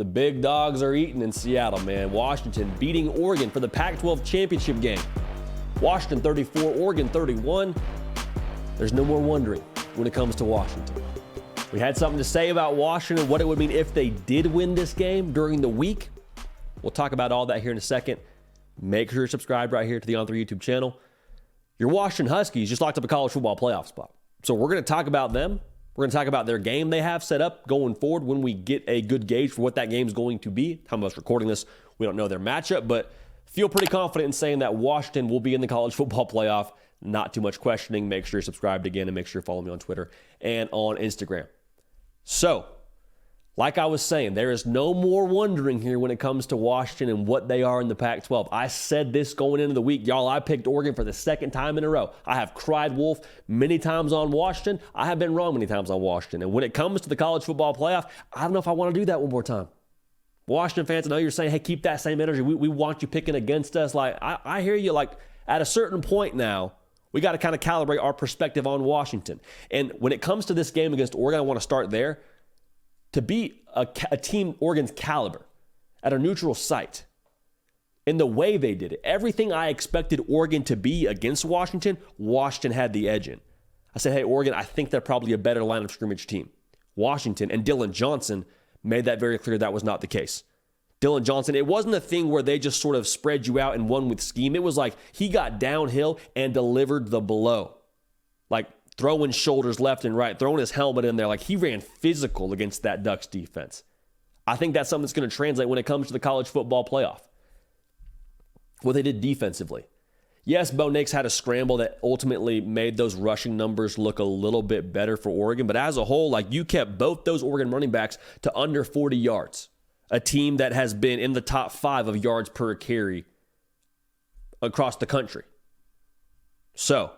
The big dogs are eating in Seattle, man. Washington beating Oregon for the Pac-12 championship game. Washington 34, Oregon 31. There's no more wondering when it comes to Washington. We had something to say about Washington, what it would mean if they did win this game during the week. We'll talk about all that here in a second. Make sure you're subscribed right here to the On3 YouTube channel. Your Washington Huskies just locked up a college football playoff spot. So we're going to talk about them. We're going to talk about their game they have set up going forward when we get a good gauge for what that game's going to be. How much recording this, we don't know their matchup, but feel pretty confident in saying that Washington will be in the college football playoff. Not too much questioning. Make sure you're subscribed again and make sure you follow me on Twitter and on Instagram. So, like I was saying, there is no more wondering here when it comes to Washington and what they are in the Pac-12. I said this going into the week. Y'all, I picked Oregon for the second time in a row. I have cried wolf many times on Washington. I have been wrong many times on Washington. And when it comes to the college football playoff, I don't know if I want to do that one more time. Washington fans, I know you're saying, hey, keep that same energy. We want you picking against us. Like, I hear you. Like, at a certain point now, we got to kind of calibrate our perspective on Washington. And when it comes to this game against Oregon, I want to start there. To beat a team Oregon's caliber at a neutral site in the way they did it, everything I expected Oregon to be against Washington, Washington had the edge in. I said, hey, Oregon, I think they're probably a better line of scrimmage team. Washington and Dylan Johnson made that very clear that was not the case. Dylan Johnson, it wasn't a thing where they just sort of spread you out and won with scheme. It was like he got downhill and delivered the blow. Like throwing shoulders left and right, throwing his helmet in there. Like he ran physical against that Ducks defense. I think that's something that's going to translate when it comes to the college football playoff. What they did defensively. Yes, Bo Nix had a scramble that ultimately made those rushing numbers look a little bit better for Oregon. But as a whole, like you kept both those Oregon running backs to under 40 yards. A team that has been in the top 5 of yards per carry across the country. So,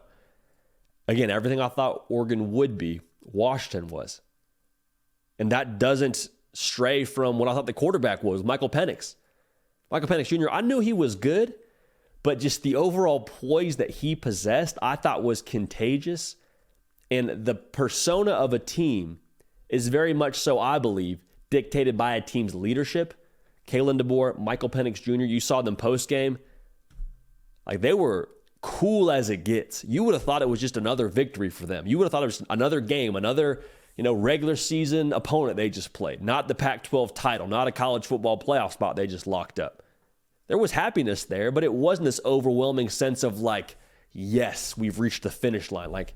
again, everything I thought Oregon would be, Washington was. And that doesn't stray from what I thought the quarterback was, Michael Penix. Michael Penix Jr., I knew he was good, but just the overall poise that he possessed, I thought was contagious. And the persona of a team is very much so, I believe, dictated by a team's leadership. Kalen DeBoer, Michael Penix Jr., you saw them post-game. Like, they were cool as it gets. You would have thought it was just another victory for them. You would have thought it was another game, another, regular season opponent they just played. Not the Pac-12 title, not a college football playoff spot they just locked up. There was happiness there, but it wasn't this overwhelming sense of like, yes, we've reached the finish line. Like,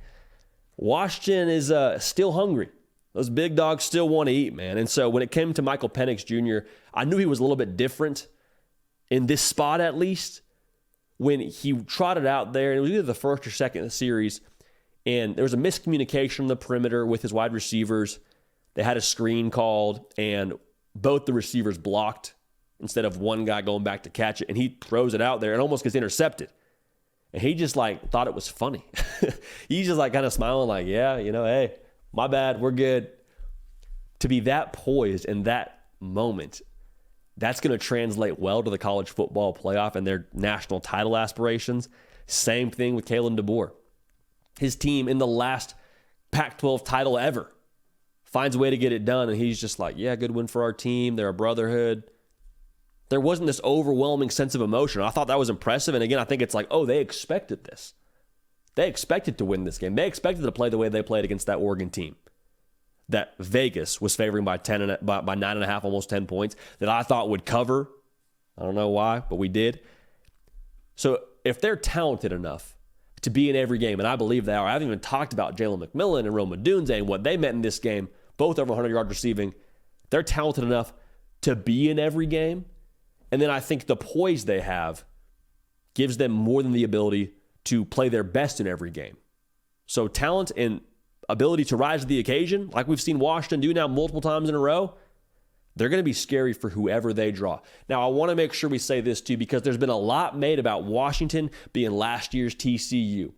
Washington is still hungry. Those big dogs still want to eat, man. And so when it came to Michael Penix Jr., I knew he was a little bit different in this spot at least. When he trotted out there, and it was either the first or second in the series, and there was a miscommunication on the perimeter with his wide receivers. They had a screen called, and both the receivers blocked instead of one guy going back to catch it, and he throws it out there and almost gets intercepted. And he just thought it was funny. He's just kind of smiling like, yeah, hey, my bad, we're good. To be that poised in that moment, that's going to translate well to the college football playoff and their national title aspirations. Same thing with Kalen DeBoer. His team in the last Pac-12 title ever finds a way to get it done, and he's just like, yeah, good win for our team. They're a brotherhood. There wasn't this overwhelming sense of emotion. I thought that was impressive, and again, I think it's like, oh, they expected this. They expected to win this game. They expected to play the way they played against that Oregon team that Vegas was favoring by 9.5, almost 10 points, that I thought would cover. I don't know why, but we did. So if they're talented enough to be in every game, and I believe they are, I haven't even talked about Jalen McMillan and Rome Odunze and what they meant in this game, both over 100 yards receiving. They're talented enough to be in every game. And then I think the poise they have gives them more than the ability to play their best in every game. So talent and ability to rise to the occasion, like we've seen Washington do now multiple times in a row, they're going to be scary for whoever they draw. Now, I want to make sure we say this too, because there's been a lot made about Washington being last year's TCU.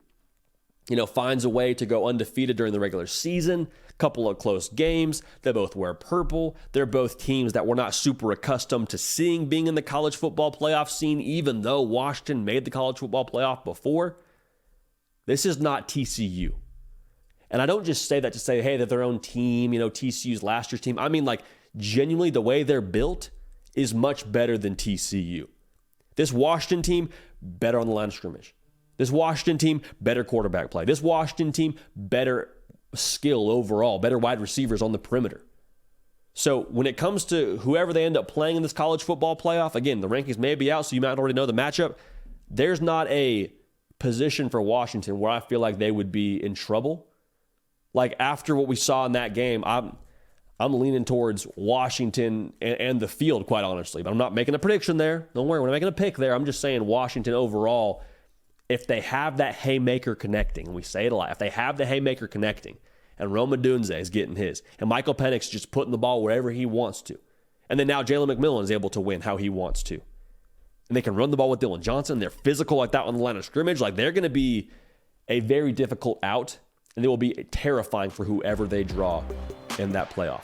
Finds a way to go undefeated during the regular season, couple of close games. They both wear purple. They're both teams that we're not super accustomed to seeing being in the college football playoff scene, even though Washington made the college football playoff before. This is not TCU. And I don't just say that to say, hey, they're their own team, TCU's last year's team. I mean, genuinely the way they're built is much better than TCU. This Washington team, better on the line of scrimmage. This Washington team, better quarterback play. This Washington team, better skill overall, better wide receivers on the perimeter. So when it comes to whoever they end up playing in this college football playoff, again, the rankings may be out, so you might already know the matchup. There's not a position for Washington where I feel like they would be in trouble. Like after what we saw in that game, I'm leaning towards Washington and the field, quite honestly. But I'm not making a prediction there. Don't worry, we're not making a pick there. I'm just saying Washington overall, if they have that haymaker connecting, and we say it a lot, if they have the haymaker connecting, and Rome Odunze is getting his, and Michael Penix just putting the ball wherever he wants to, and then now Jalen McMillan is able to win how he wants to, and they can run the ball with Dylan Johnson, they're physical like that on the line of scrimmage, like they're going to be a very difficult out, and they will be terrifying for whoever they draw in that playoff.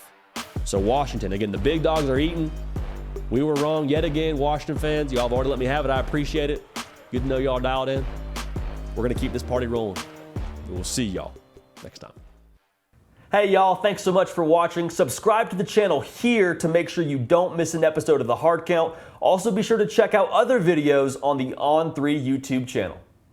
So Washington, again, the big dogs are eating. We were wrong yet again, Washington fans. Y'all have already let me have it. I appreciate it. Good to know y'all dialed in. We're going to keep this party rolling. We'll see y'all next time. Hey y'all, thanks so much for watching. Subscribe to the channel here to make sure you don't miss an episode of The Hard Count. Also be sure to check out other videos on the On3 YouTube channel.